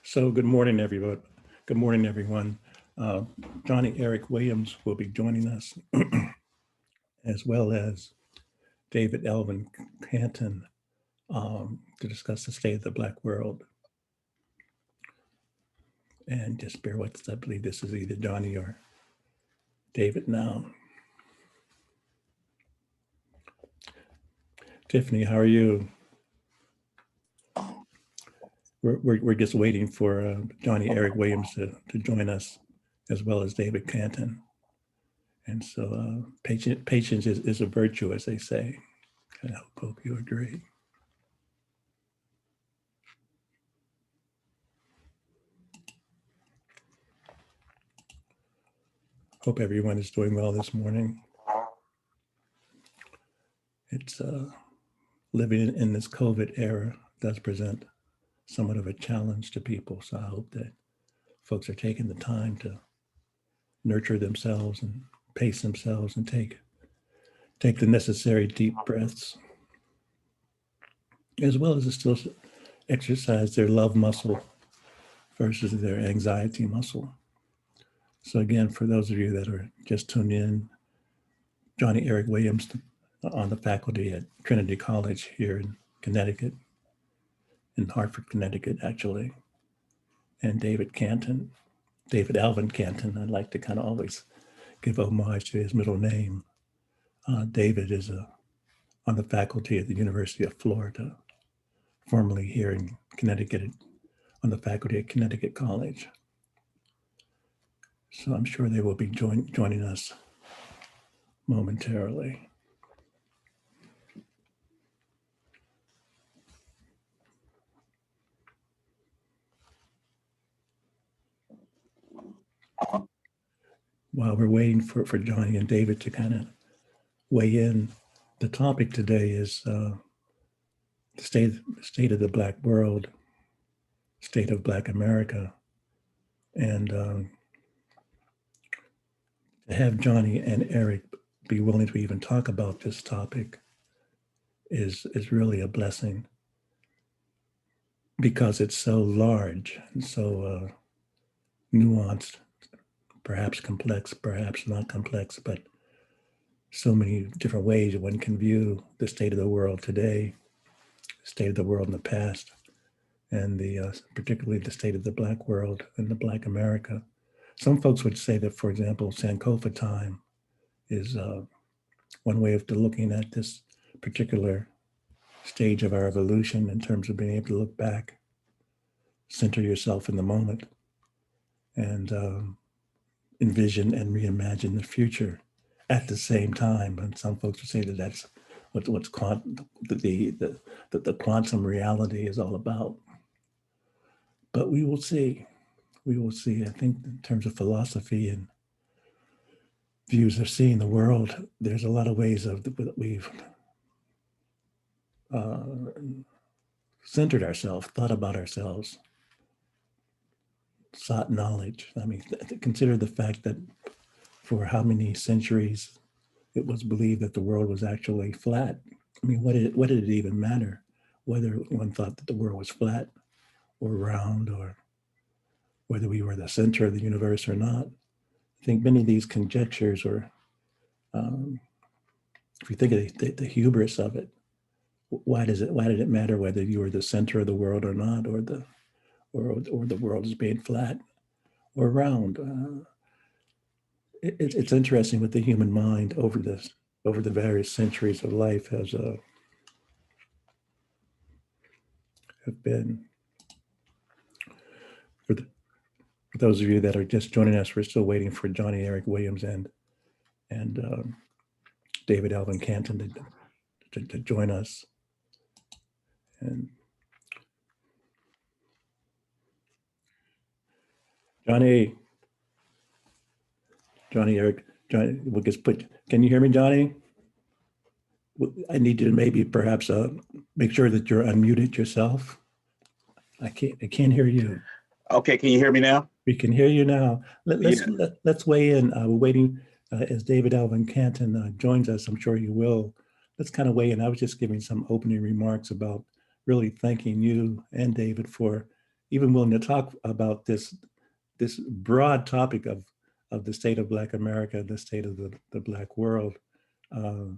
So good morning, everyone. Good morning, everyone. Uh, Johnny Eric Williams will be joining us, as well as David Elvin Canton, to discuss the state of the Black world. And just bear with us. I believe this is either Johnny or David now. Tiffany, how are you? We're just waiting for Johnny Eric Williams to join us, as well as David Canton. And so patience is a virtue, as they say. I hope you agree. Hope everyone is doing well this morning. It's living in this COVID era does present somewhat of a challenge to people. So I hope that folks are taking the time to nurture themselves and pace themselves and take the necessary deep breaths, as well as to still exercise their love muscle versus their anxiety muscle. So again, for those of you that are just tuned in, Johnny Eric Williams on the faculty at Trinity College here in Connecticut, in Hartford, Connecticut, actually, and David Alvin Canton. I'd like to kind of always give homage to his middle name. David is on the faculty at the University of Florida, formerly here in Connecticut, on the faculty at Connecticut College. So I'm sure they will be joining us momentarily. While we're waiting for Johnny and David to kind of weigh in, the topic today is the state of the Black world, state of Black America. And to have Johnny and Eric be willing to even talk about this topic is really a blessing, because it's so large and so nuanced, perhaps complex, perhaps not complex, but so many different ways one can view the state of the world today, state of the world in the past, and particularly the state of the Black world and the Black America. Some folks would say that, for example, Sankofa time is one way of looking at this particular stage of our evolution in terms of being able to look back, center yourself in the moment, and envision and reimagine the future at the same time. And some folks would say that that's what's the quantum reality is all about. But we will see. We will see. I think in terms of philosophy and views of seeing the world, there's a lot of ways that we've centered ourselves, thought about ourselves, sought knowledge. I mean, consider the fact that for how many centuries it was believed that the world was actually flat. I mean, what did it even matter whether one thought that the world was flat or round, or whether we were the center of the universe or not? I think many of these conjectures, or if you think of the hubris of it, why did it matter whether you were the center of the world or not, or the world is being flat or round? It's interesting what the human mind over the various centuries of life have been. For those of you that are just joining us, we're still waiting for Johnny Eric Williams and David Alvin Canton to join us. And Johnny Eric, we'll just can you hear me, Johnny? I need you to maybe perhaps make sure that you're unmuted yourself. I can't hear you. Okay, can you hear me now? We can hear you now. Let's weigh in. We're waiting as David Alvin Canton joins us. I'm sure he will. Let's kind of weigh in. I was just giving some opening remarks about really thanking you and David for even willing to talk about this broad topic of the state of Black America, the state of the Black world. Uh,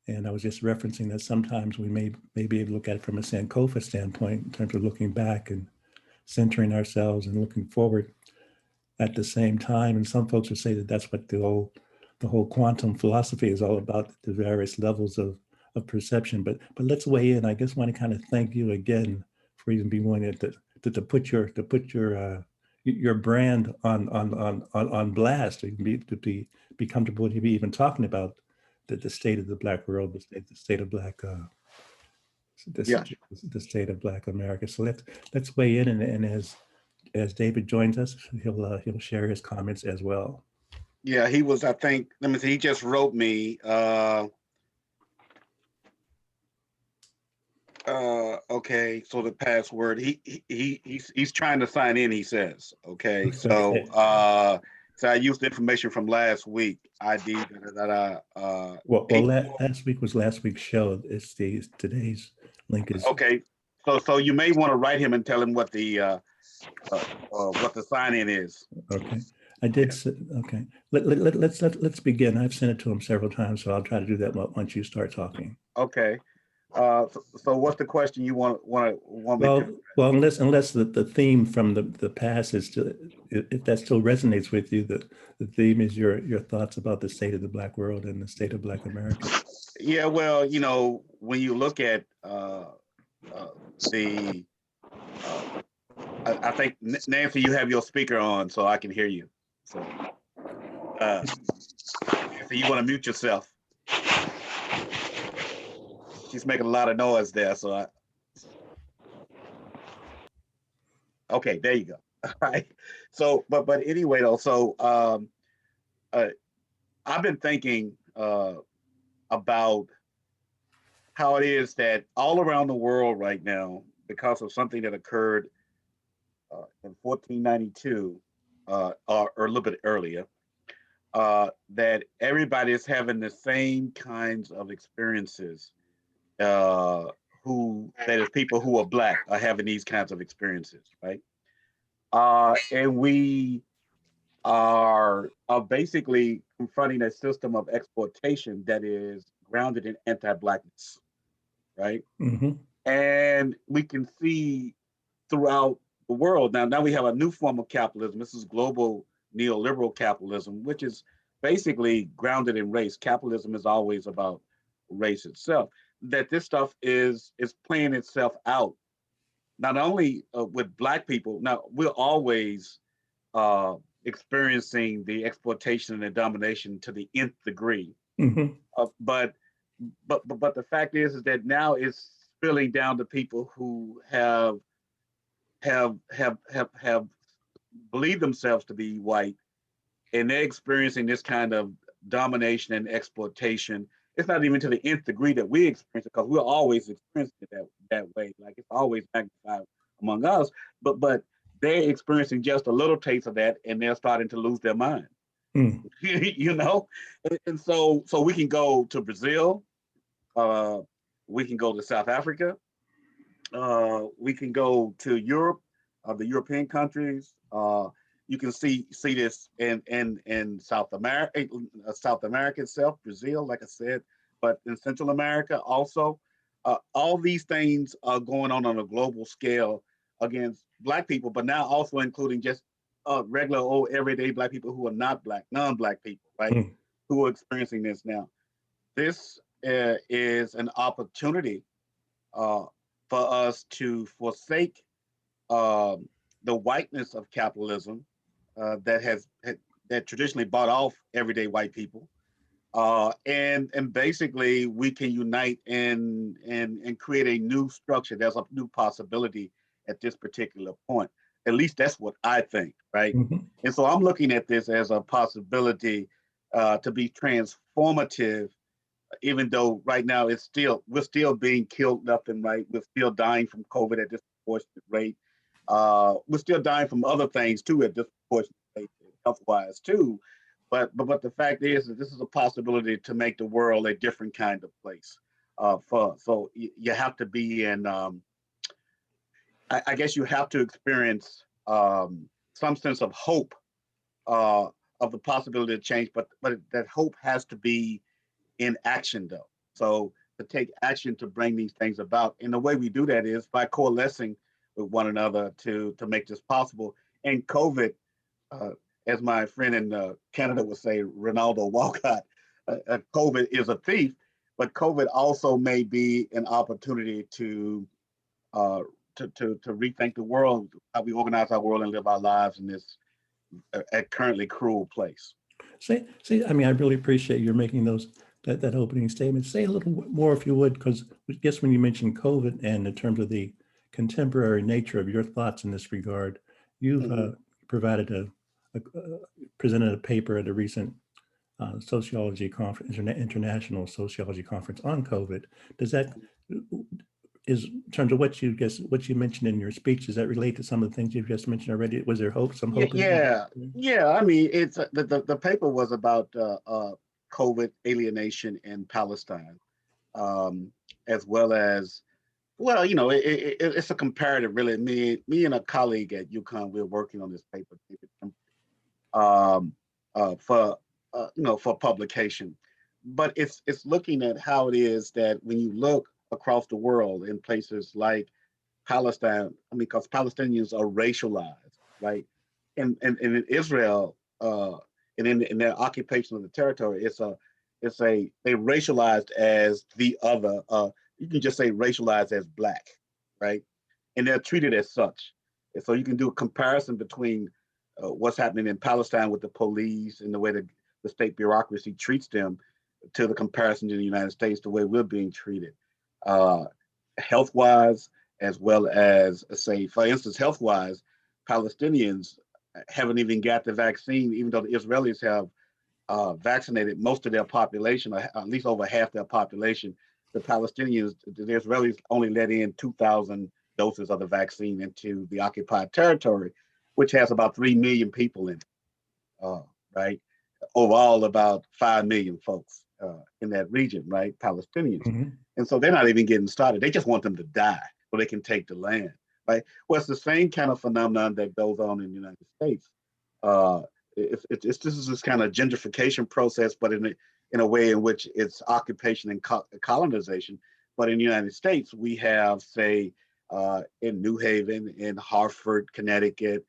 and I was just referencing that sometimes we may be able to look at it from a Sankofa standpoint in terms of looking back and centering ourselves and looking forward at the same time. And some folks would say that that's what the whole quantum philosophy is all about, the various levels of perception. But let's weigh in. I just want to kind of thank you again for even being willing to put your brand on blast, to be comfortable to be even talking about the state of the Black world, the state of Black Yeah. the state of Black America. So let's weigh in, and as David joins us, he'll share his comments as well. Yeah, he was, I think, let me see, he just wrote me. Okay, so the password, he's trying to sign in, he says. Okay, so so I used the information from last week. ID. Well, last week was last week's show. It's today's link is. Okay, so you may want to write him and tell him what the sign in is. Okay, I did. Okay, let's begin. I've sent it to him several times, so I'll try to do that once you start talking. Okay. So what's the question you want me to? Well, unless the theme from the past is still, if that still resonates with you, the theme is your thoughts about the state of the Black world and the state of Black America. Yeah, well, when you look at I think, Nancy, you have your speaker on, so I can hear you. So, Nancy, you want to mute yourself? She's making a lot of noise there, so okay, there you go. All right. So, but anyway, though, so I've been thinking about how it is that all around the world right now, because of something that occurred in 1492 or a little bit earlier, that everybody is having the same kinds of experiences. That is, people who are Black are having these kinds of experiences, right? And we are basically confronting a system of exploitation that is grounded in anti-Blackness, right? Mm-hmm. And we can see throughout the world now we have a new form of capitalism. This is global neoliberal capitalism, which is basically grounded in race. Capitalism is always about race itself. That this stuff is playing itself out, not only with Black people. Now, we're always experiencing the exploitation and the domination to the nth degree. Mm-hmm. But the fact is that now it's spilling down to people who have believed themselves to be white, and they're experiencing this kind of domination and exploitation. It's not even to the nth degree that we experience it, because we're always experiencing it that way. Like, it's always magnified among us, but they're experiencing just a little taste of that, and they're starting to lose their mind. Mm. And so we can go to Brazil, we can go to South Africa, we can go to Europe, the European countries. You can see this in South America itself, Brazil, like I said, but in Central America also. All these things are going on a global scale against Black people, but now also including just regular old everyday Black people who are not Black, non-Black people, right? Mm. Who are experiencing this now. This is an opportunity for us to forsake the whiteness of capitalism that traditionally bought off everyday white people, and basically we can unite and create a new structure. There's a new possibility at this particular point. At least that's what I think, right? Mm-hmm. And so I'm looking at this as a possibility to be transformative, even though right now we're still being killed left and right. We're still dying from COVID at disproportionate rate. We're still dying from other things too at disproportionate rate, health-wise too. But the fact is that this is a possibility to make the world a different kind of place. So you have to be in I guess you have to experience some sense of hope uh, of the possibility of change, but that hope has to be in action though. So to take action to bring these things about, and the way we do that is by coalescing with one another to make this possible. And COVID, uh, as my friend in Canada would say, Ronaldo Walcott, COVID is a thief, but COVID also may be an opportunity uh, to rethink the world, how we organize our world and live our lives in this currently cruel place. Say, I mean, I really appreciate your making that opening statement. Say a little more, if you would, because I guess when you mentioned COVID and in terms of the contemporary nature of your thoughts in this regard, you've Mm-hmm. provided presented a paper at a recent sociology conference, international sociology conference on COVID. Does that is in terms of what you mentioned in your speech, does that relate to some of the things you've just mentioned already? Was there some Yeah, hope in yeah, there? yeah. I mean, it's the paper was about COVID alienation in Palestine, um, as well as well, it's a comparative. Really, me and a colleague at UConn, we're working on this paper, um, for for publication. But it's looking at how it is that when you look across the world in places like Palestine, I mean, because Palestinians are racialized, right? And in Israel, and in their occupation of the territory, they racialized as the other. You can just say racialized as black, right? And they're treated as such. And so you can do a comparison between what's happening in Palestine with the police and the way the state bureaucracy treats them to the comparison to the United States, the way we're being treated, uh, health wise, as well as, say, for instance, health wise, Palestinians haven't even got the vaccine, even though the Israelis have vaccinated most of their population, or at least over half their population. The Palestinians, the Israelis only let in 2,000 doses of the vaccine into the occupied territory, which has about 3 million people in it, uh, right? Overall, about 5 million folks in that region, right? Palestinians. Mhm. And so they're not even getting started. They just want them to die so they can take the land, right? Well, it's the same kind of phenomenon that goes on in the United States. Uh, this is this kind of gentrification process, but in a way in which it's occupation and colonization. But in the United States, we have, say, in New Haven, in Hartford, Connecticut,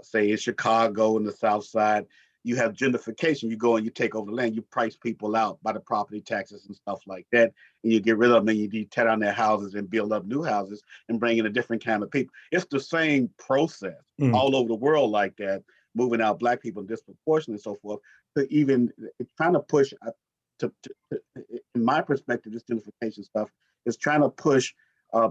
say in Chicago, in the South Side, you have gentrification. You go and you take over the land. You price people out by the property taxes and stuff like that, and you get rid of them. And you tear down their houses and build up new houses and bring in a different kind of people. It's the same process Mm. all over the world like that, moving out black people disproportionately and so forth. To even trying to push, in my perspective, this gentrification stuff is trying to push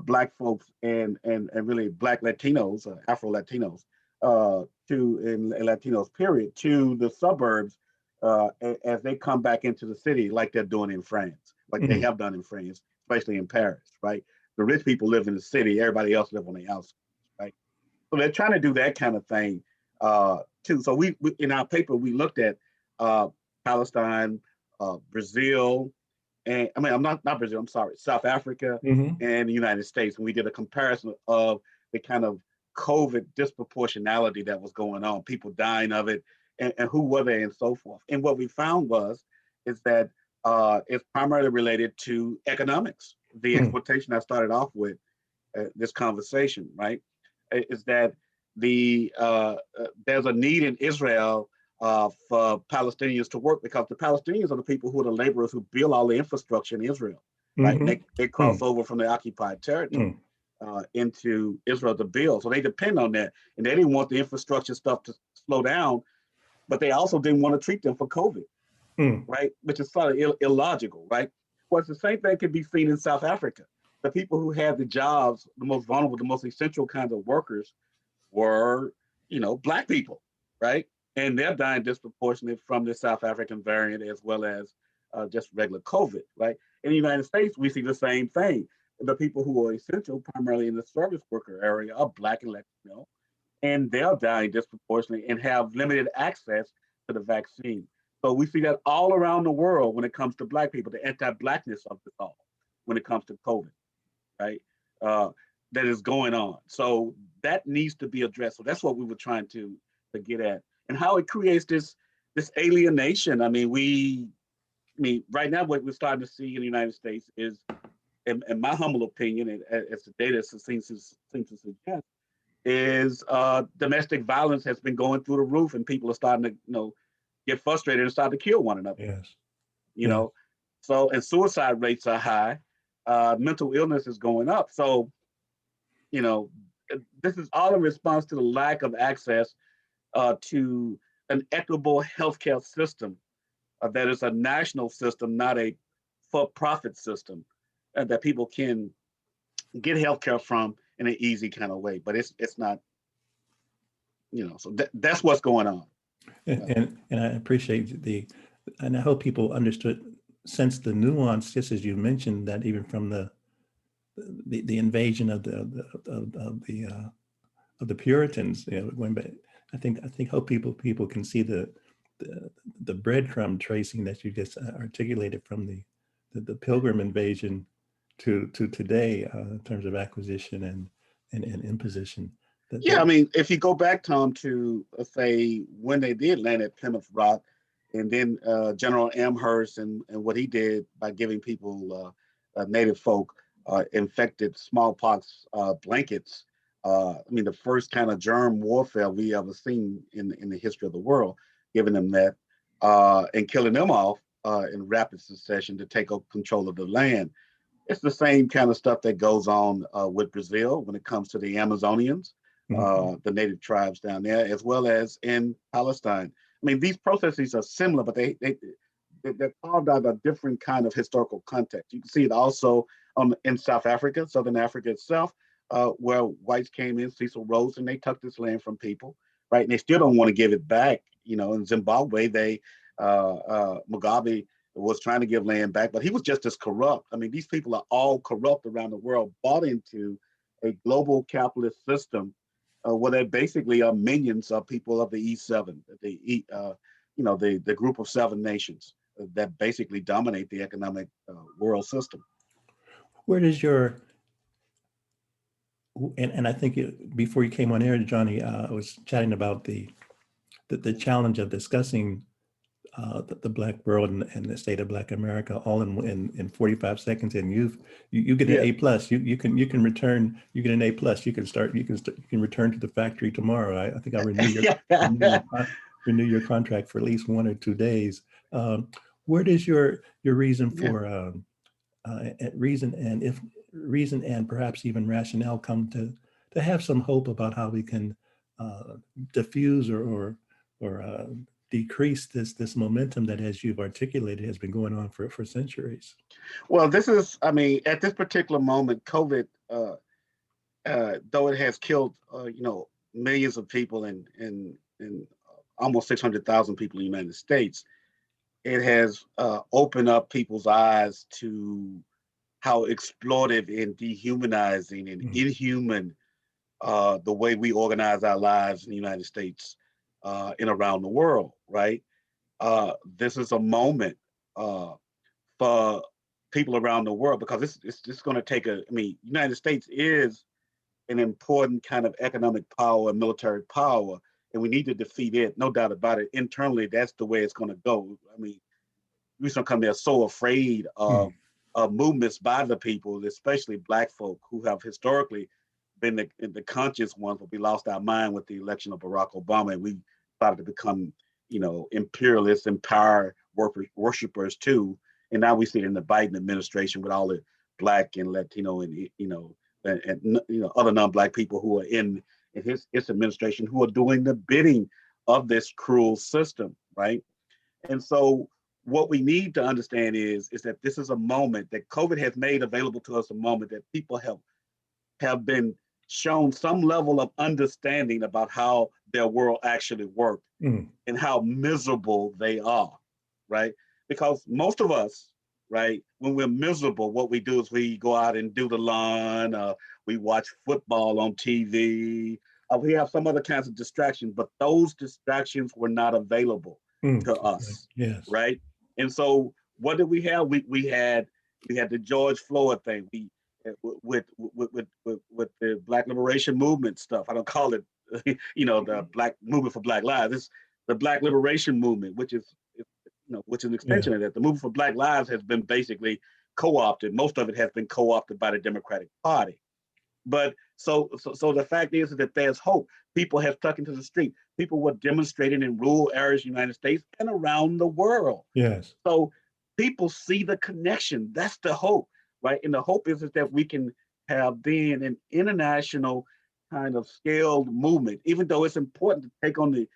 black folks and really black Latinos, Afro Latinos, and Latinos period, to the suburbs as they come back into the city like they're doing in France, like they Mm. have done in France, especially in Paris, right? The rich people live in the city, everybody else live on the outskirts, right? So they're trying to do that kind of thing too. So we in our paper we looked at uh, Palestine, Brazil, and I mean I'm not Brazil. I'm sorry, South Africa Mhm. and the United States, and we did a comparison of the kind of COVID disproportionality that was going on, people dying of it, and who were they, and so forth. And what we found is that it's primarily related to economics, the Mm. exploitation I started off with this conversation, right? Is that there's a need in Israel for Palestinians to work because the Palestinians are the people who are the laborers who build all the infrastructure in Israel, right? And Mhm. they cross Mm. over from the occupied territory Mm. into Israel to build. So they depend on that. And they didn't want the infrastructure stuff to slow down, but they also didn't want to treat them for COVID, Mm. right? Which is sort of illogical, right? Well, it's the same thing could be seen in South Africa. The people who had the jobs, the most vulnerable, the most essential kinds of workers were, black people, right? And they're dying disproportionately from the South African variant as well as just regular COVID, right? In the United States, we see the same thing. The people who are essential, primarily in the service worker area, are black and Latino, and they're dying disproportionately and have limited access to the vaccine. So we see that all around the world when it comes to black people, the anti-blackness of this all when it comes to COVID, right? Uh, that is going on. So that needs to be addressed. So that's what we were trying to get at, and how it creates this alienation. I mean, right now what we're starting to see in the United States is, in my humble opinion, and as the data seems to suggest, is domestic violence has been going through the roof, and people are starting to get frustrated and start to kill one another. Yes. You Yeah. know, so and suicide rates are high. Mental illness is going up. So you know, this is all in response to the lack of access to an equitable healthcare system that is a national system, not a for-profit system, that people can get healthcare from in an easy kind of way. But it's not, so that's what's going on. And I appreciate and I hope people sense the nuance, just as you mentioned, that even from the invasion of the Puritans, going back, I think hope people can see the breadcrumb tracing that you just articulated from the Pilgrim invasion to today, in terms of acquisition and imposition. Yeah, I mean, if you go back, Tom, to say when they did land at Plymouth Rock, and then General Amherst and what he did by giving people, native folk, infected smallpox blankets. I mean, the first kind of germ warfare we ever seen in the history of the world, giving them that and killing them off in rapid succession to take up control of the land. It's the same kind of stuff that goes on with Brazil when it comes to the Amazonians, the native tribes down there, as well as in Palestine. I mean, these processes are similar, but they're carved out a different kind of historical context. You can see it also in South Africa, Southern Africa itself, where whites came in, Cecil Rhodes, and they took this land from people, right? And they still don't want to give it back. In Zimbabwe, Mugabe was trying to give land back, but he was just as corrupt. I mean, these people are all corrupt around the world, bought into a global capitalist system where they basically are minions of people of the E7, the group of 7 nations that basically dominate the economic world system. Where does and I think before you came on air, Johnny, I was chatting about the challenge of discussing the Black world and the state of Black America all in 45 seconds, and you get an A plus. You can return. You get an A plus. You can return to the factory tomorrow. I think I'll renew your contract for at least 1 or 2 days. Where does your reason for reason and perhaps even rationale come to have some hope about how we can diffuse or decrease this momentum that, as you've articulated, has been going on for centuries? Well, this is, I mean, at this particular moment, COVID, though it has killed, millions of people and almost 600,000 people in the United States, it has opened up people's eyes to how exploitive and dehumanizing and inhuman the way we organize our lives in the United States and around the world, right? This is a moment for people around the world, because it's just going to take United States is an important kind of economic power and military power, and we need to defeat it, no doubt about it. Internally, that's the way it's going to go. I mean, we don't come there so afraid of movements by the people, especially Black folk, who have historically been the conscious ones, but we lost our mind with the election of Barack Obama, and we started to become, imperialists and power worshipers too. And now we see it in the Biden administration with all the Black and Latino and other non-Black people who are in his administration, who are doing the bidding of this cruel system, right? And so what we need to understand is that this is a moment that COVID has made available to us, a moment that people have been shown some level of understanding about how their world actually works and how miserable they are, right? Because most of us, right, when we're miserable, what we do is we go out and do the lawn, we watch football on TV, we have some other kinds of distractions, but those distractions were not available to us, yes, right? And so what did we have? We had the George Floyd thing. with the Black liberation movement stuff. I don't call it, the Black movement for Black Lives. It's the Black liberation movement, which is an Yeah. extension of that. The movement for Black Lives has been basically co-opted. Most of it has been co-opted by the Democratic Party. But so the fact is that there's hope. People have stuck into the street. People were demonstrating in rural areas of the United States and around the world. Yes. So people see the connection. That's the hope, right? And the hope is that we can have then an international kind of scaled movement, even though it's important to take on the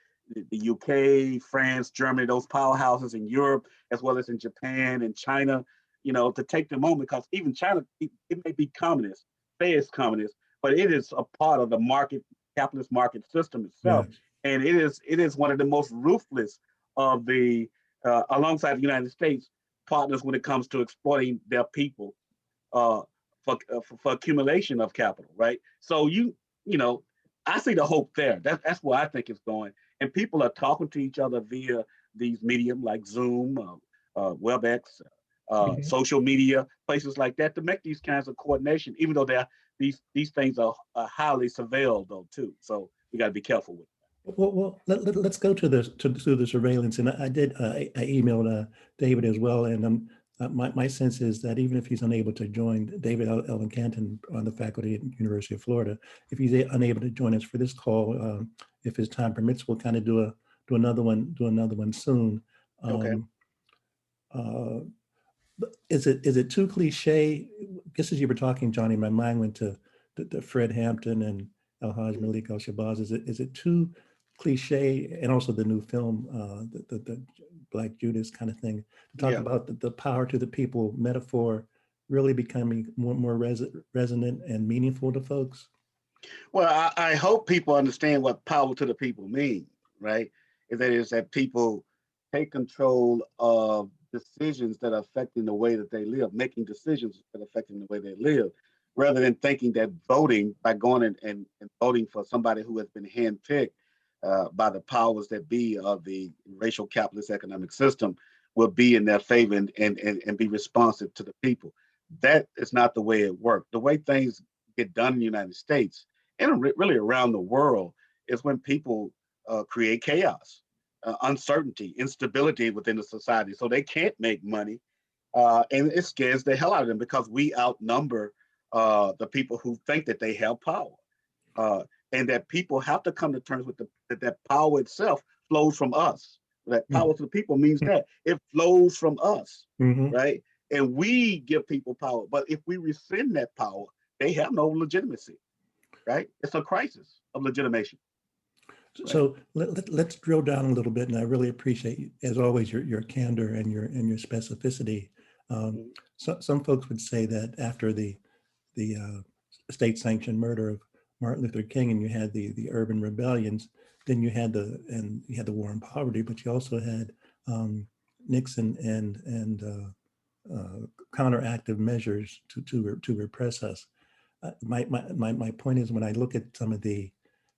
UK, France, Germany, those powerhouses in Europe, as well as in Japan and China, to take them on, because even China, it may be communist, say it's communist, but it is a part of the capitalist market system itself. Yes. And it is one of the most ruthless of the, alongside the United States, partners when it comes to exploiting their people uh, for accumulation of capital, right? So I see the hope there. That's where I think it's going, and people are talking to each other via these medium like Zoom, WebEx, Mhm. social media, places like that, to make these kinds of coordination. Even though these things are highly surveilled though too, so we got to be careful with. Well, let's go to the surveillance. And I emailed David as well. And my sense is that even if he's unable to join, David Ellen Canton on the faculty at University of Florida, if he's unable to join us for this call, if his time permits, we'll kind of do another one soon. Okay. Uh, is it too cliche? Just as you were talking, Johnny, my mind went to Fred Hampton and Alhaj Mm. Malik Al-Shabazz. Is it too cliche? And also the new film, the Black Judas kind of thing, to talk Yeah. about the power to the people metaphor really becoming more resonant and meaningful to folks? Well, I hope people understand what power to the people means, right? And that is that people take control of decisions that are affecting the way that they live, making decisions that are affecting the way they live, rather than thinking that voting, by going and voting for somebody who has been handpicked by the powers that be of the racial capitalist economic system, will be in their favor and be responsive to the people. That is not the way it works. The way things get done in the United States and really around the world is when people create chaos, uncertainty, instability within the society. So they can't make money. And it scares the hell out of them because we outnumber the people who think that they have power. Uh, and that people have to come to terms with that power itself flows from us. That power to the people means that it flows from us, Mm-hmm. right? And we give people power. But if we rescind that power, they have no legitimacy, right? It's a crisis of legitimation, right? So let's drill down a little bit, and I really appreciate, as always, your candor and your specificity. Um, Mhm. some folks would say that after the state-sanctioned murder of Martin Luther King, and you had the urban rebellions, then you had the war on poverty, but you also had Nixon and counteractive measures to repress us. My point is, when I look at some of the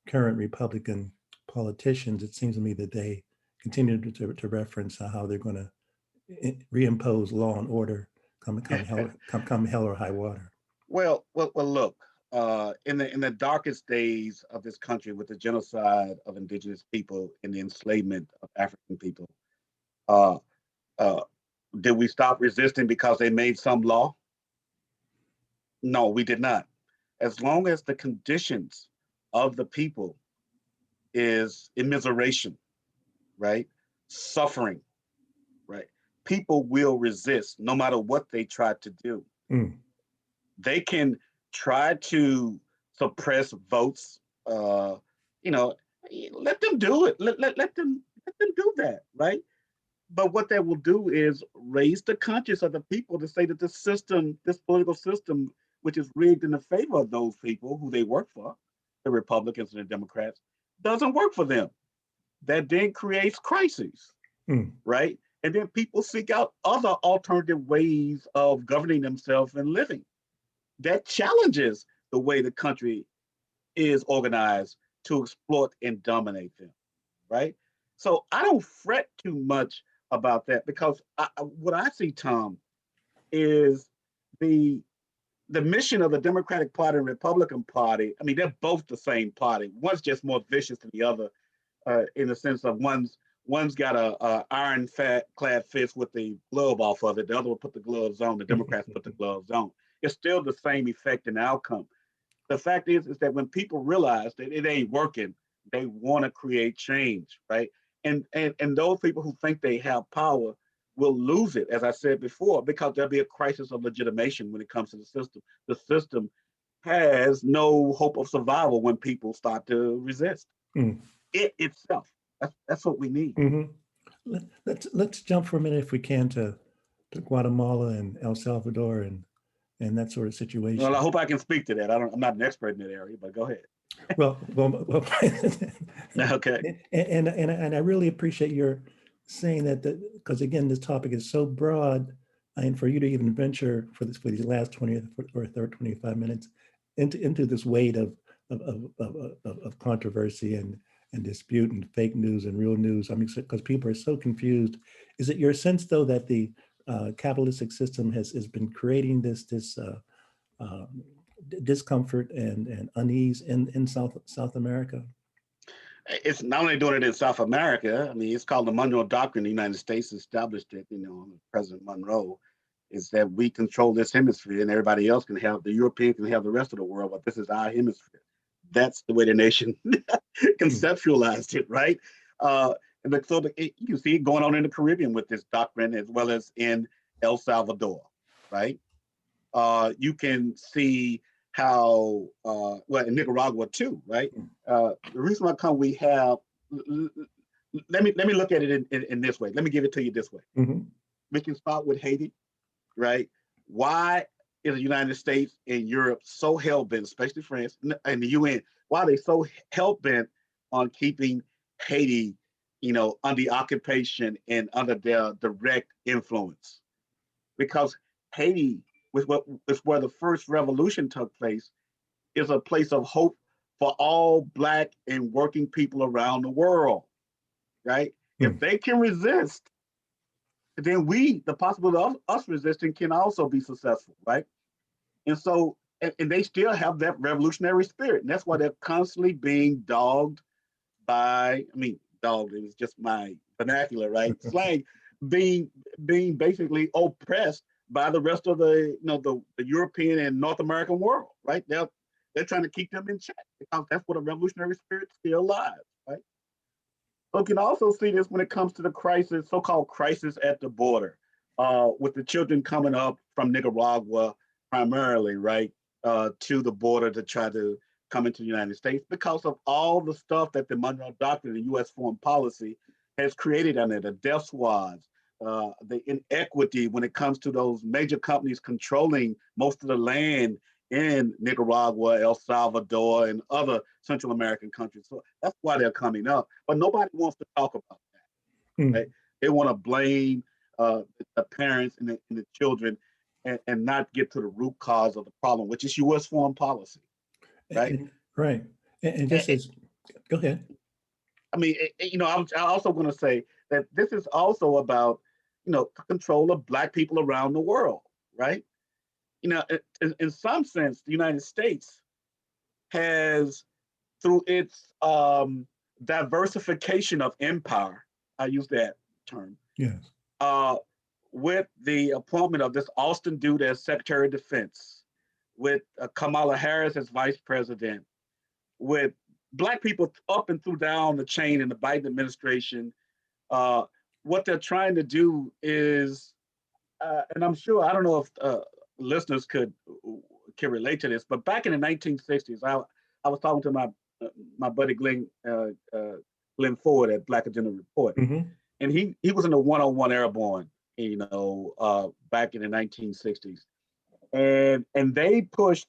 current Republican politicians, it seems to me that they continue to reference how they're going to reimpose law and order come hell or high water. Well. Look, in the darkest days of this country, with the genocide of indigenous people and the enslavement of African people, uh, uh, did we stop resisting because they made some law? No, we did not. As long as the conditions of the people is immiseration, right, suffering, right, people will resist no matter what they try to do. Mm. They can try to suppress votes. You know, let them do it. Let them do that, right? But what that will do is raise the conscience of the people to say that this system, this political system, which is rigged in the favor of those people who they work for, the Republicans and the Democrats, doesn't work for them. That then creates crises, Mm. right? And then people seek out other alternative ways of governing themselves and living that challenges the way the country is organized to exploit and dominate them, right? So I don't fret too much about that because what I see, Tom, is the the mission of the Democratic Party and Republican Party, I mean, they're both the same party. One's just more vicious than the other, in the sense of one's got a iron clad fist with the glove off of it. The other will put the gloves on. The Democrats put the gloves on. It's still the same effect and outcome. The fact is that when people realize that it ain't working, they want to create change, right? And those people who think they have power will lose it, as I said before, because there'll be a crisis of legitimation when it comes to the system. The system has no hope of survival when people start to resist it itself. That's what we need. Let's jump for a minute, if we can, to Guatemala and El Salvador and that sort of situation. Well, I hope I can speak to that. I'm not an expert in that area, but go ahead. well, Okay. And I really appreciate your saying that, because again, this topic is so broad, and for you to even venture for these last 20 or 30, 25 minutes into this weight of controversy and dispute and fake news and real news. I mean, because people are so confused. Is it your sense, though, that the capitalistic system has been creating this discomfort and unease in South America? It's not only doing it in South America. I mean, it's called the Monroe Doctrine. The United States established it. President Monroe, is that we control this hemisphere, and everybody else can have, the European can have the rest of the world, but this is our hemisphere. That's the way the nation conceptualized it, right? You can see it going on in the Caribbean with this doctrine, as well as in El Salvador, right? You can see how, well, in Nicaragua too, right? The reason why we have, let me look at it in this way. Let me give it to you this way. We can start with Haiti, right? Why is the United States and Europe so hell-bent, especially France and the UN, why are they so hell-bent on keeping Haiti, under occupation and under their direct influence? Because Haiti, with where the first revolution took place, is a place of hope for all Black and working people around the world, right? If they can resist, then the possibility of us resisting can also be successful, right? And so, and they still have that revolutionary spirit. And that's why they're constantly being dogged by, dogged is just my vernacular, right? Slang, being basically oppressed by the rest of the European and North American world, right? They're trying to keep them in check, because that's what a revolutionary spirit's still alive, right? So you can also see this when it comes to the crisis, so-called crisis at the border, with the children coming up from Nicaragua primarily, right, to the border to try to come into the United States, because of all the stuff that the Monroe Doctrine and U.S. foreign policy has created on it, the death squads, the inequity when it comes to those major companies controlling most of the land in Nicaragua, El Salvador, and other Central American countries. So that's why they're coming up. But nobody wants to talk about that. Right? They want to blame the parents and the children, and not get to the root cause of the problem, which is U.S. foreign policy. Right. Right. And just as, go ahead. I'm also going to say that this is also about, control of Black people around the world, right? In some sense, the United States has, through its diversification of empire, I use that term, yes, with the appointment of this Austin dude as Secretary of Defense, with Kamala Harris as Vice President, with Black people up and through down the chain in the Biden administration. What they're trying to do is, and I'm sure, I don't know if listeners can relate to this, but back in the 1960s, I was talking to my buddy Glenn Ford at Black Agenda Report, and he was in the 101 Airborne, back in the 1960s, and they pushed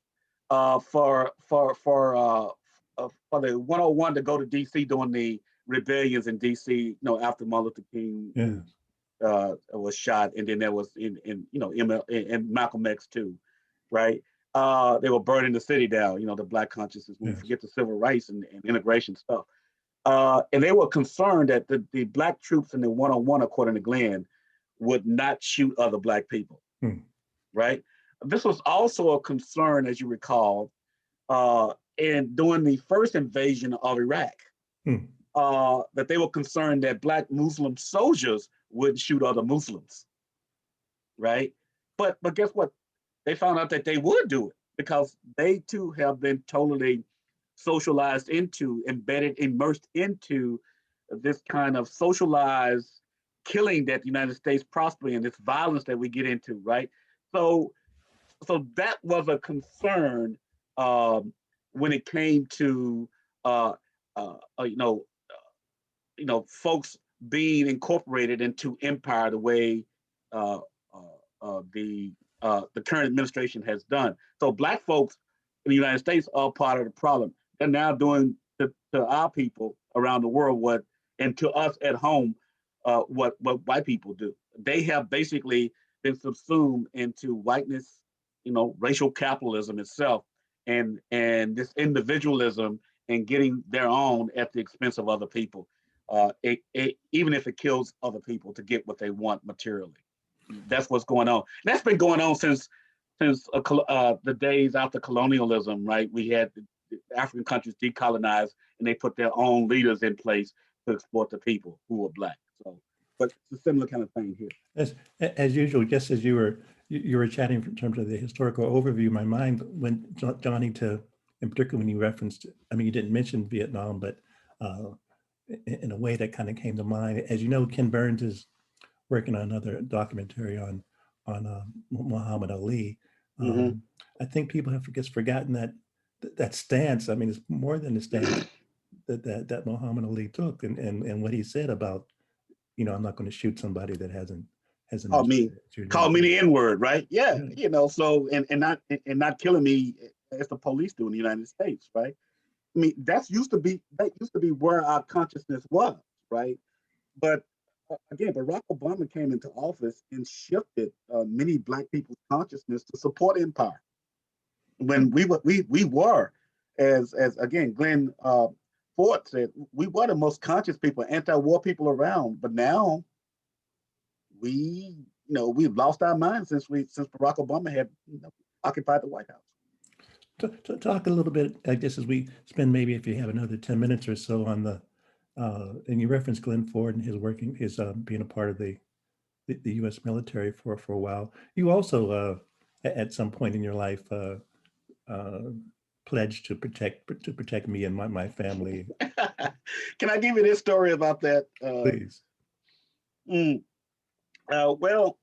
for the 101 to go to D.C. during the rebellions in D.C. After Martin Luther King was shot, and then there was in Malcolm X too, right? They were burning the city down. The Black consciousness. We forget the civil rights and integration stuff. And they were concerned that the Black troops in the 101, according to Glenn, would not shoot other Black people, right? this was also a concern, as you recall, in during the first invasion of Iraq. Hmm. That they were concerned that Black Muslim soldiers would shoot other Muslims, right? But guess what? They found out that they would do it because they too have been totally socialized into, embedded, immersed into this kind of socialized killing that the United States prosper in, this violence that we get into, right? So so that was a concern um, when it came to uh, uh, uh, you know folks being incorporated into empire the way uh, the current administration has done. So Black folks in the United States are part of the problem. They're now doing to our people around the world what, and to us at home, what white people do. They have basically been subsumed into whiteness, racial capitalism itself, and this individualism and getting their own at the expense of other people. Even if it kills other people to get what they want materially. That's what's going on. And that's been going on since the days after colonialism, right? We had the African countries decolonized, and they put their own leaders in place to exploit the people who were Black. So, but it's a similar kind of thing here. As usual, just as you were chatting in terms of the historical overview, my mind went, Johnny, to, in particular when you referenced, I mean, you didn't mention Vietnam, but in a way that kind of came to mind. As you know, Ken Burns is working on another documentary on Muhammad Ali. Mm-hmm. I think people have just forgotten that stance. I mean, it's more than the stance that Muhammad Ali took, and what he said about, I'm not going to shoot somebody that hasn't Call me, call me the N word, right? Yeah, So and not killing me as the police do in the United States, right? I mean, that used to be where our consciousness was, right? But again, Barack Obama came into office and shifted many Black people's consciousness to support empire. When we were, as again Glenn Ford said, we were the most conscious people, anti-war people around. But now we we've lost our minds since Barack Obama had occupied the White House. To talk a little bit, I guess, as we spend, maybe if you have another 10 minutes or so on the, and you referenced Glenn Ford and his being a part of the U.S. military for a while. You also, at some point in your life, pledged to protect me and my family. Can I give you this story about that? Please. Well,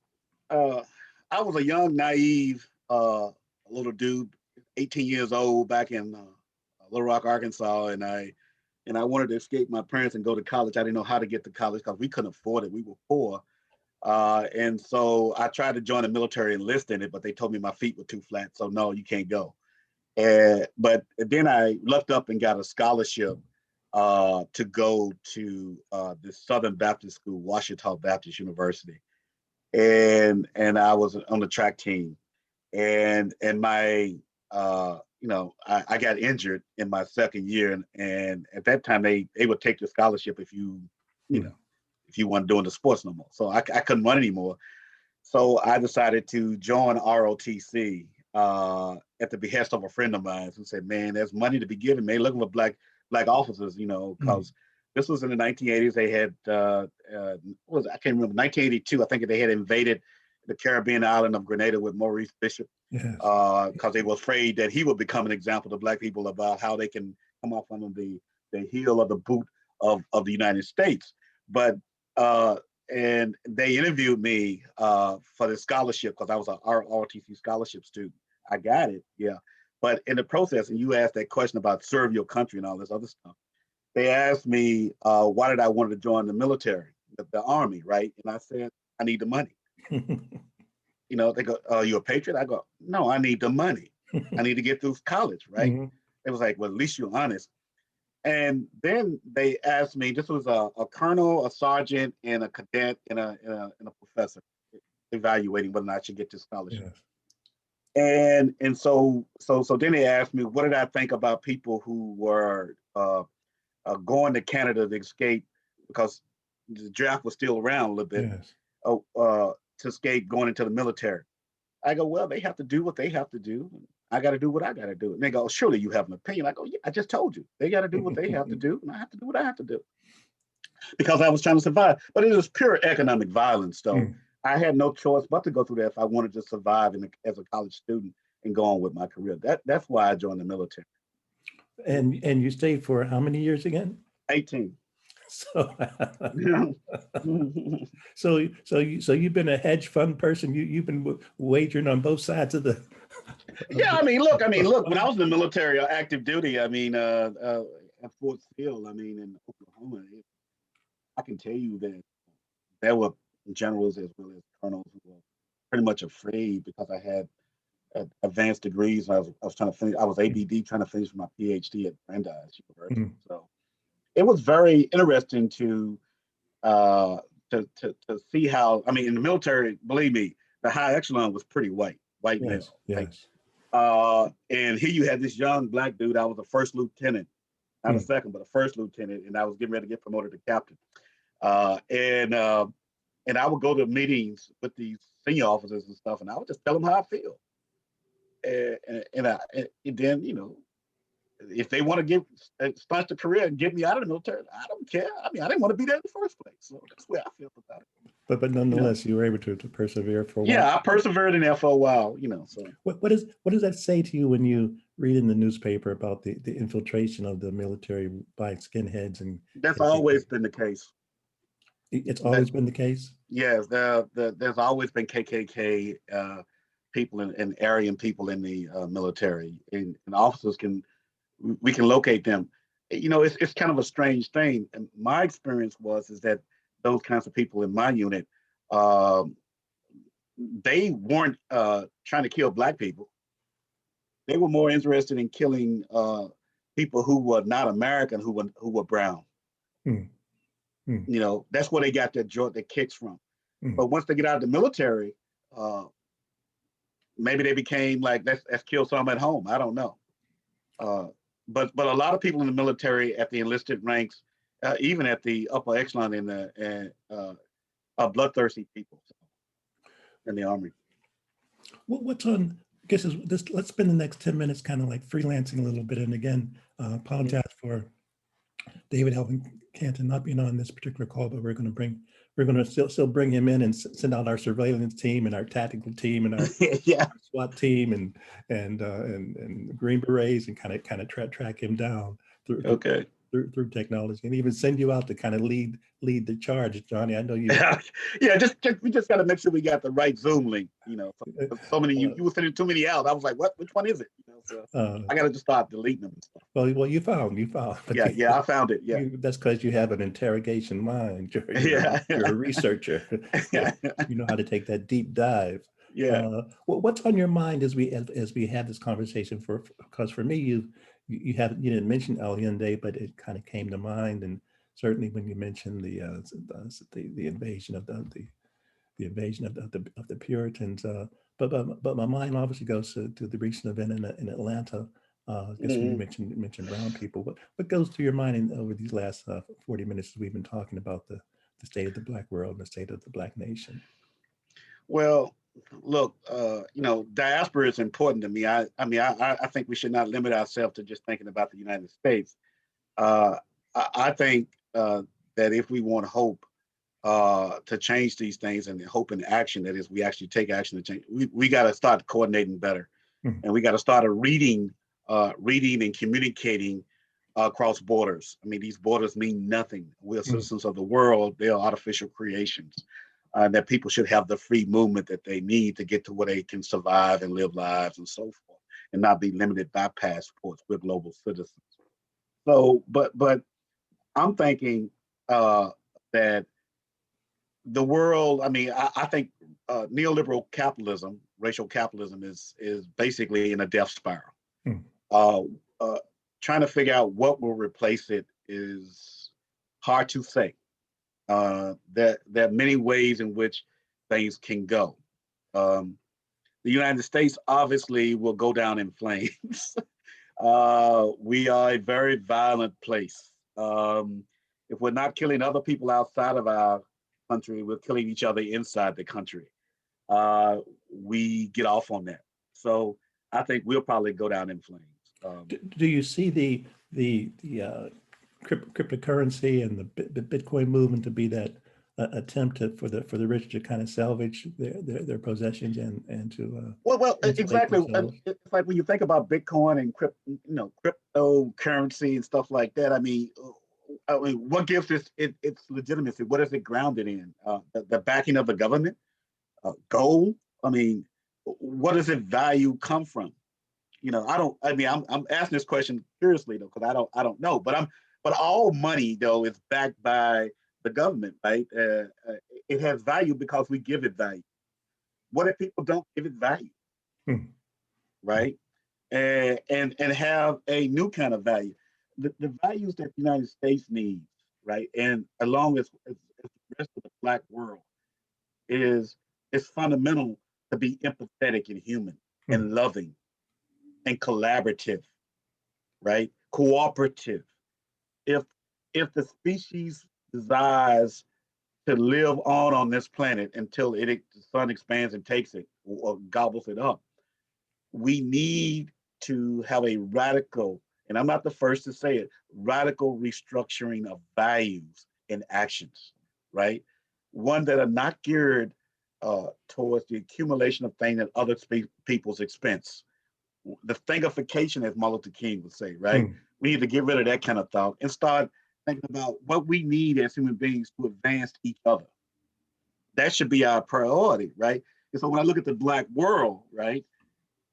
I was a young, naive little dude, 18 years old, back in Little Rock, Arkansas, and I wanted to escape my parents and go to college. I didn't know how to get to college because we couldn't afford it. We were poor. And so I tried to join the military and enlist in it, but they told me my feet were too flat. So no, you can't go. But then I looked up and got a scholarship to go to the Southern Baptist School, Ouachita Baptist University. And I was on the track team. And my I got injured in my second year, and at that time they would take the scholarship if if you weren't doing the sports no more. So I couldn't run anymore. So I decided to join ROTC at the behest of a friend of mine who said, "Man, there's money to be given. Man, looking for black officers, because this was in the 1980s. They had I can't remember, 1982. I think they had invaded the Caribbean island of Grenada with Maurice Bishop, because they were afraid that he would become an example to Black people about how they can come off under the heel of the boot of the United States. But and they interviewed me for the scholarship because I was a ROTC scholarship student. I got it, yeah. But in the process, and you asked that question about serve your country and all this other stuff, they asked me why did I want to join the military, the Army, right? And I said, I need the money. They go, you a patriot? I go, no, I need the money. I need to get through college, right? It was like, well, at least you're honest. And then they asked me, this was a colonel, a sergeant, and a cadet, and a professor evaluating whether or not I should get this scholarship. And so then they asked me, what did I think about people who were going to Canada to escape, because the draft was still around a little bit, to escape going into the military. I go, well, they have to do what they have to do. I got to do what I got to do. And they go, surely you have an opinion. I go, yeah, I just told you. They got to do what they have to do, and I have to do what I have to do because I was trying to survive. But it was pure economic violence. So I had no choice but to go through that if I wanted to survive as a college student and go on with my career. That's why I joined the military. And you stayed for how many years again? 18. So, Yeah. so you've been a hedge fund person. You've been wagering on both sides of the. Yeah, I mean, look. When I was in the military, active duty, at Fort Sill, in Oklahoma, I can tell you that there were generals as well as colonels who were pretty much afraid because I had advanced degrees. I was trying to finish. I was ABD trying to finish my PhD at Brandeis University. Mm. So it was very interesting uh, to see how. I mean, in the military, believe me, the high echelon was pretty white Yes, male. Right? yes. And here you had this young black dude. I was a first lieutenant, not a Mm. second, but a first lieutenant, and I was getting ready to get promoted to captain. And I would go to meetings with these senior officers and stuff, and I would just tell them how I feel. And then, if they want to start the career and get me out of the military, I don't care. I mean, I didn't want to be there in the first place, so that's where I feel about it. But nonetheless, you were able to persevere for a while. Yeah, I persevered in there for a while, So what does that say to you when you read in the newspaper about the infiltration of the military by skinheads and that's KKK? always been the case. It's always been the case. Yes, there's always been KKK people and Aryan people in the military, and officers we can locate them. It's kind of a strange thing. And my experience is that those kinds of people in my unit, they weren't trying to kill black people. They were more interested in killing people who were not American, who were brown. Hmm. That's where they got their kicks from. Hmm. But once they get out of the military, maybe they became like, let's kill some at home. I don't know. But a lot of people in the military at the enlisted ranks, even at the upper echelon are bloodthirsty people in the army. What's on? I guess let's spend the next 10 minutes kind of like freelancing a little bit. And again, apologize for David Helvin Canton not being on this particular call, but we're going to still bring him in and send out our surveillance team and our tactical team and our SWAT team and Green Berets and kind of track him down through technology, and even send you out to kind of lead the charge, Johnny. I know you. We just got to make sure we got the right Zoom link. So many you were sending too many out. I was like, what? Which one is it? I got to just start deleting them. Well, you found. Yeah, I found it. Yeah, that's because you have an interrogation mind. You're a researcher. You know how to take that deep dive. Yeah. What's on your mind as we have this conversation? Because for me, you didn't mention Allende, but it kind of came to mind, and certainly when you mentioned the invasion of the Puritans. But my mind obviously goes to the recent event in Atlanta. I guess when you mentioned brown people, what goes through your mind over these last 40 minutes as we've been talking about the state of the Black world and the state of the Black nation? Well, look, diaspora is important to me. I think we should not limit ourselves to just thinking about the United States. I think that if we want hope to change these things, and hope in action, that is, we actually take action to change, we got to start coordinating better. Mm-hmm. And we got to start reading and communicating across borders. I mean, these borders mean nothing. We're citizens of the world. They are artificial creations. That people should have the free movement that they need to get to where they can survive and live lives and so forth, and not be limited by passports. We're global citizens. So, but I'm thinking that the world, I think neoliberal capitalism, racial capitalism is basically in a death spiral. Trying to figure out what will replace it is hard to say. There are many ways in which things can go. The United States obviously will go down in flames. We are a very violent place. If we're not killing other people outside of our country, we're killing each other inside the country. we get off on that. So I think we'll probably go down in flames. Do you see cryptocurrency and the Bitcoin movement to be that attempt for the rich to kind of salvage their possessions and to insulate exactly. themselves? It's like when you think about Bitcoin and cryptocurrency and stuff like that. I mean, what gives this its legitimacy? What is it grounded in? The backing of the government, gold. I mean, what does its value come from? I don't. I mean, I'm asking this question curiously though, because I don't know. But all money though is backed by the government, right? It has value because we give it value. What if people don't give it value, Hmm. right? And have a new kind of value. The values that the United States needs, right, and along as the rest of the Black world is fundamental to be empathetic and human Hmm. and loving and collaborative, right? Cooperative. If the species desires to live on this planet until the sun expands and takes it or gobbles it up, we need to have a radical, and I'm not the first to say it, radical restructuring of values and actions, right? One that are not geared towards the accumulation of things at other people's expense. The thingification, as Martin Luther King would say, right? Hmm. We need to get rid of that kind of thought and start thinking about what we need as human beings to advance each other. That should be our priority, right? And so when I look at the Black world, right,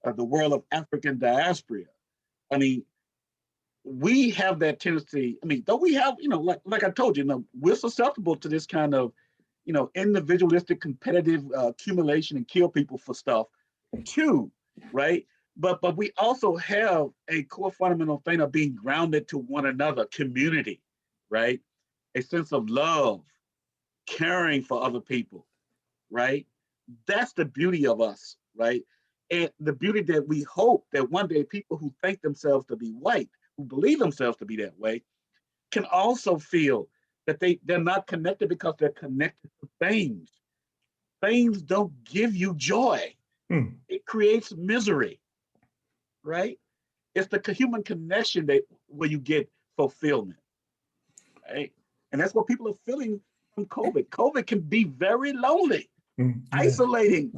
the world of African diaspora, I mean, we have that tendency. I mean, though we have, like I told you, we're susceptible to this kind of, individualistic, competitive accumulation and kill people for stuff, too, right? But we also have a core fundamental thing of being grounded to one another, community, right? A sense of love, caring for other people, right? That's the beauty of us, right? And the beauty that we hope that one day people who think themselves to be white, who believe themselves to be that way, can also feel that they're not connected because they're connected to things. Things don't give you joy. Hmm. It creates misery, right? It's the human connection that where you get fulfillment, right? And that's what people are feeling from COVID. COVID can be very lonely, Hmm. Yeah. isolating.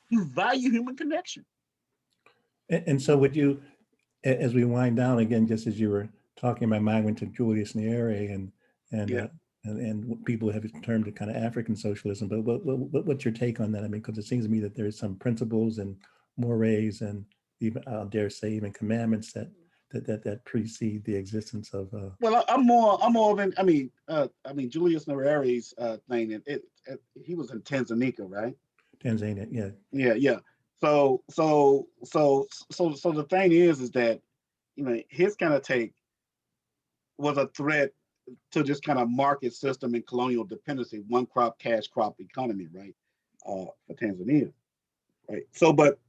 You value human connection. And so would you, as we wind down again, just as you were talking, my mind went to Julius Nyerere and Yeah. uh, and people have termed it kind of African socialism. But what's your take on that? I mean, because it seems to me that there is some principles and mores and even, I'll dare say, even commandments that precede the existence of. Well, I'm more than I mean Julius Nyerere's thing. He was in Tanzania, right? Tanzania. Yeah. Yeah, yeah. So the thing is that his kind of take was a threat to this kind of market system and colonial dependency, one crop cash crop economy, right? For Tanzania, right? So, but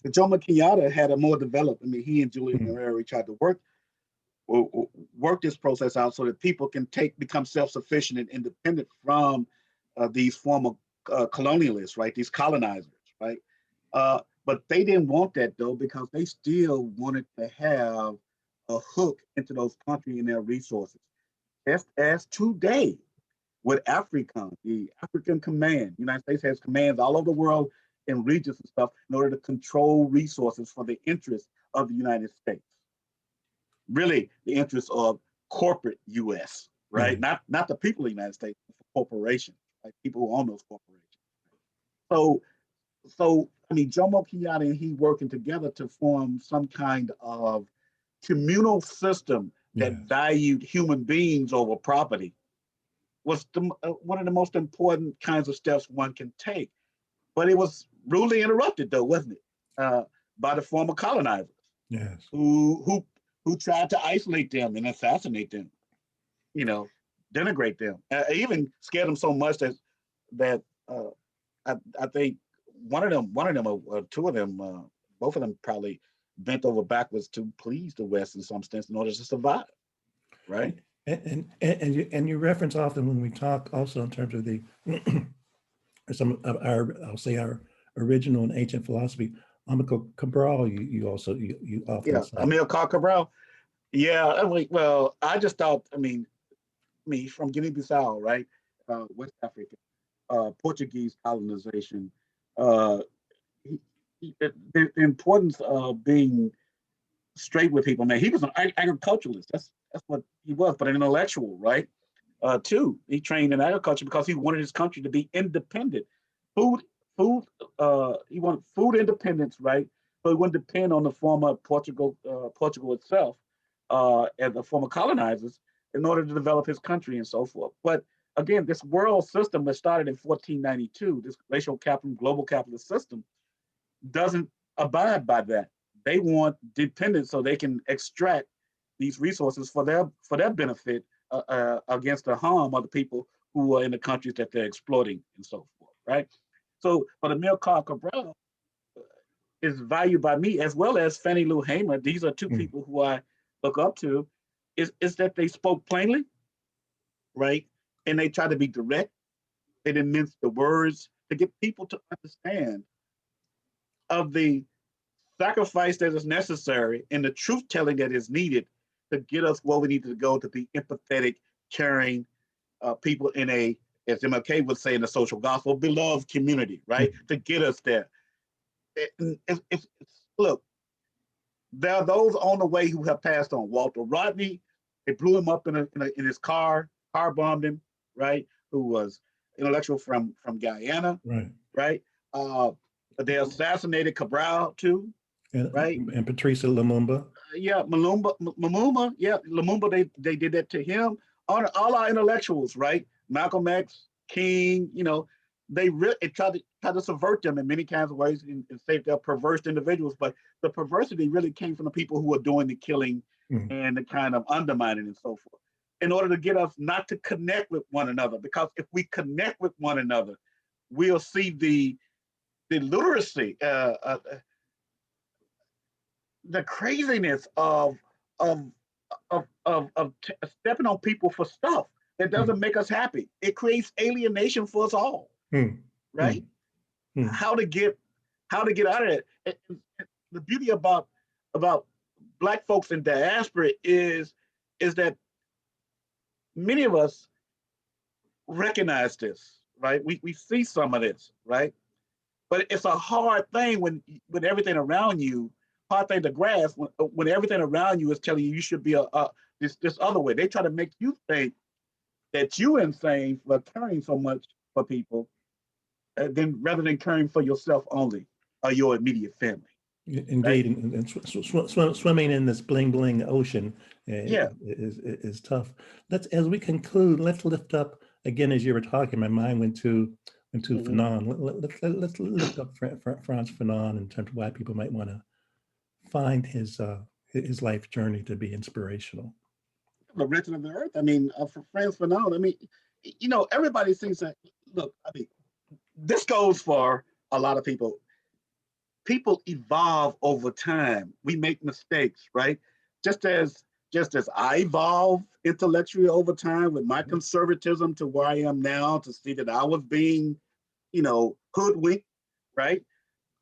Jomo Kenyatta had a more developed. I mean, he and Julius Hmm. Nyerere tried to work this process out so that people can become self-sufficient and independent from these former colonialists, right? These colonizers, right? But they didn't want that though because they still wanted to have a hook into those countries and their resources. Just as today with AFRICOM, the African Command, the United States has commands all over the world in regions and stuff in order to control resources for the interests of the United States. Really, the interests of corporate U.S., Yeah. right? Not the people of the United States, but corporations, like people who own those corporations. So I mean, Jomo Kenyatta and he working together to form some kind of communal system that Yes. valued human beings over property was one of the most important kinds of steps one can take. But it was rudely interrupted, though, wasn't it, by the former colonizers Yes. who tried to isolate them and assassinate them, you know, denigrate them, even scared them so much that I think or two of them, both of them probably bent over backwards to please the West in some sense in order to survive, right? And you reference often when we talk also in terms of the some of our, I'll say our original and ancient philosophy. Amico Cabral, you also you often Yeah, cite. Amilcar Cabral. Yeah, I mean, well, I just thought, me from Guinea-Bissau, right, West Africa, Portuguese colonization, uh, the importance of being straight with people. Man, he was an agriculturalist. That's what he was, but an intellectual, right? Too, he trained in agriculture because he wanted his country to be independent. Food, food. He wanted food independence, right? So he wouldn't depend on the former Portugal itself, and the former colonizers, in order to develop his country and so forth. But again, this world system that started in 1492, this racial capital, global capitalist system, doesn't abide by that. They want dependence so they can extract these resources for their benefit, against the harm of the people who are in the countries that they're exploiting and so forth, right? So, but Emil Cabral is valued by me as well as Fannie Lou Hamer. These are two Mm, people who I look up to. Is that they spoke plainly, right? And they try to be direct. They didn't mince the words to get people to understand of the sacrifice that is necessary and the truth telling that is needed to get us where we need to go to be empathetic, caring people in a, as MLK would say in the social gospel, beloved community, right? mm, To get us there. Look, there are those on the way who have passed on. Walter Rodney, they blew him up in his car bombed him, right? Who was intellectual from Guyana, right. right? Uh, they assassinated Cabral too, right? And Patricia Lumumba. Yeah, Lumumba, yeah, Lumumba, they did that to him. All our intellectuals, right? Malcolm X, King, they really tried to subvert them in many kinds of ways and say they're perverse individuals. But the perversity really came from the people who were doing the killing Mm, and the kind of undermining and so forth, in order to get us not to connect with one another. Because if we connect with one another, we'll see the literacy, the craziness of stepping on people for stuff that mm, doesn't make us happy. It creates alienation for us all, mm, right? mm, mm, How to get out of it. The beauty about black folks in diaspora is that many of us recognize this, right? We see some of this, right? But it's a hard thing when everything around you, hard thing to grasp when everything around you is telling you should be this other way. They try to make you think that you insane for caring so much for people, then rather than caring for yourself only or your immediate family, right? indeed, and swimming in this bling bling ocean Yeah. is tough. Let's, as we conclude, let's lift up again. As you were talking, my mind went to Mm-hmm. Fanon. Let's lift up Franz Fanon in terms of why people might want to find his life journey to be inspirational. The wretched of the earth. For Frantz Fanon, everybody thinks that. Look, this goes for a lot of people. People evolve over time. We make mistakes, right? Just as just as I evolved intellectually over time with my conservatism to where I am now, to see that I was being, hoodwinked, right?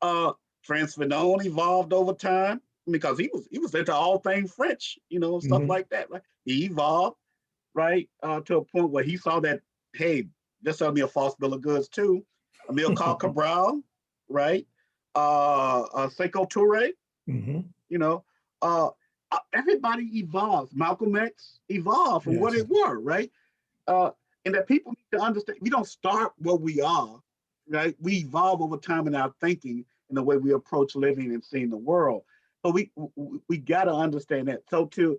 Frantz Fanon evolved over time because he was into all things French, stuff Mm-hmm. like that. Right? He evolved, right, to a point where he saw that, hey, this will be a false bill of goods too. Emil Cabral, right? Sekou Toure, Mm-hmm. you know, uh, everybody evolves. Malcolm X evolved from what Yes. it were, right? Uh, and that people need to understand we don't start where we are, right? We evolve over time in our thinking and the way we approach living and seeing the world. So we got to understand that. So to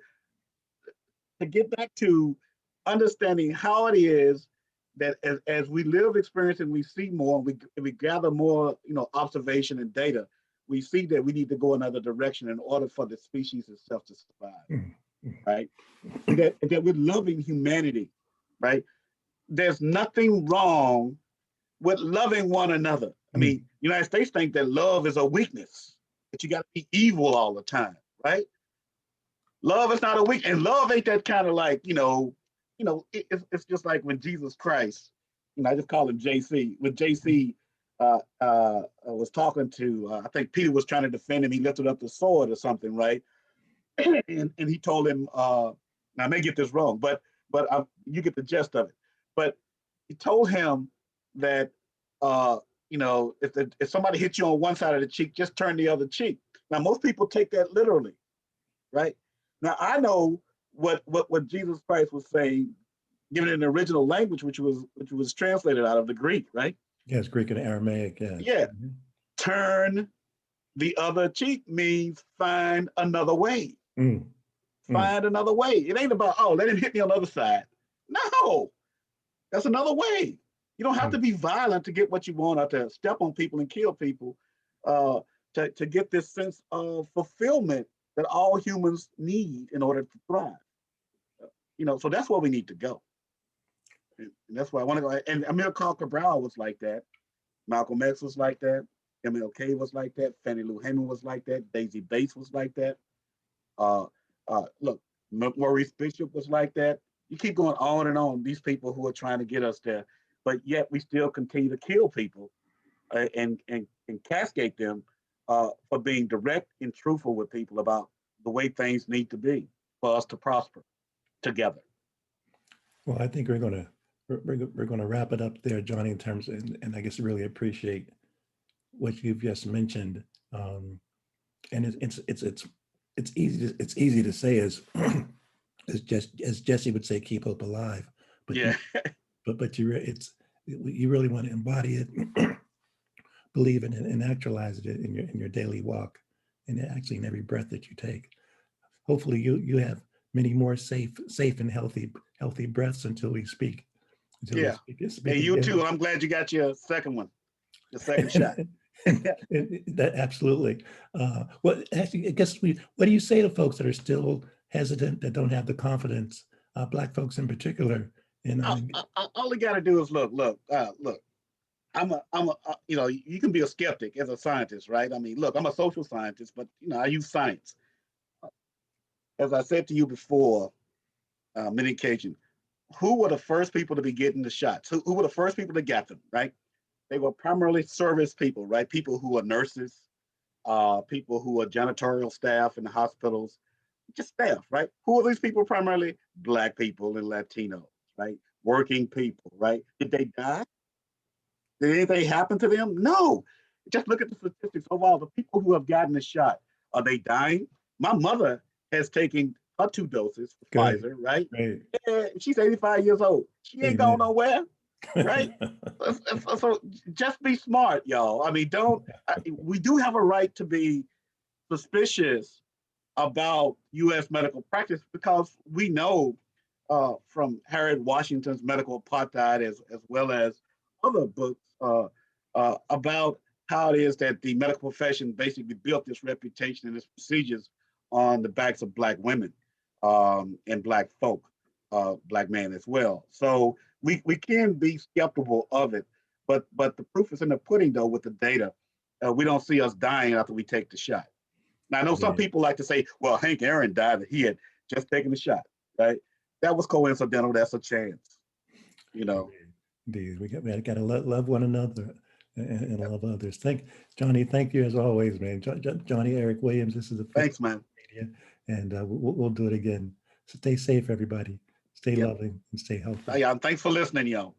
get back to understanding how it is that as we live experience and we see more, we gather more, observation and data, we see that we need to go another direction in order for the species itself to survive, Mm-hmm. right? And that we're loving humanity, right? There's nothing wrong with loving one another. Mm-hmm. United States think that love is a weakness, that you got to be evil all the time, right? Love is not a weak, and love ain't that kind of like, it's just like when Jesus Christ, I just call him JC. When JC was talking to, I think Peter was trying to defend him. He lifted up the sword or something, right? And he told him, now I may get this wrong, but you get the gist of it. But he told him that if somebody hits you on one side of the cheek, just turn the other cheek. Now most people take that literally, right? Now I know what Jesus Christ was saying, given in the original language, which was translated out of the Greek, right? Yes, Greek and Aramaic. Yes. Yeah. Turn the other cheek means find another way. Find another way. It ain't about, oh, let him hit me on the other side. No, that's another way. You don't have to be violent to get what you want, or to step on people and kill people, to get this sense of fulfillment that all humans need in order to thrive. So that's where we need to go. And that's why I want to go. And Amilcar Cabral was like that. Malcolm X was like that. MLK was like that. Fannie Lou Hamer was like that. Daisy Bates was like that. Look, Maurice Bishop was like that. You keep going on and on. These people who are trying to get us there, but yet we still continue to kill people and castigate them for being direct and truthful with people about the way things need to be for us to prosper together. Well, I think we're going to wrap it up there, Johnny, in terms of, and I guess really appreciate what you've just mentioned. And it's easy to say as Jesse would say, keep hope alive. But yeah, you really want to embody it, believe in it, and actualize it in your daily walk, and actually in every breath that you take. Hopefully, you have many more safe and healthy breaths until we speak. Yeah. And you too. And I'm glad you got your second one, the second shot. That absolutely. Well, actually, I guess what do you say to folks that are still hesitant, that don't have the confidence, Black folks in particular? And all you got to do is look. I'm a you can be a skeptic as a scientist, right? I mean, look, I'm a social scientist, but I use science. As I said to you before, many occasions, who were the first people to be getting the shots? Who were the first people that got them, right? They were primarily service people, right? People who are nurses, people who are janitorial staff in the hospitals, just staff, right? Who are these people primarily? Black people and Latinos, right? Working people, right? Did they die? Did anything happen to them? No. Just look at the statistics overall. The people who have gotten the shot, are they dying? My mother has taken her 2 doses for Pfizer, right? Yeah, she's 85 years old. She ain't going nowhere, right? So just be smart, y'all. I mean, we do have a right to be suspicious about U.S. medical practice, because we know from Harriet Washington's Medical Apartheid, as well as other books about how it is that the medical profession basically built this reputation and its procedures on the backs of Black women and Black folk, Black men as well. So we can be skeptical of it, but the proof is in the pudding, though, with the data. We don't see us dying after we take the shot. Now, I know some people like to say, well, Hank Aaron died, he had just taken the shot, right? That was coincidental. That's a chance, Indeed. We got to love one another and love others. Johnny, thank you as always, man. Johnny Eric Williams, this is a thanks, man. Media, and we'll do it again. So stay safe, everybody. Stay loving and stay healthy. Yeah, thanks for listening, y'all.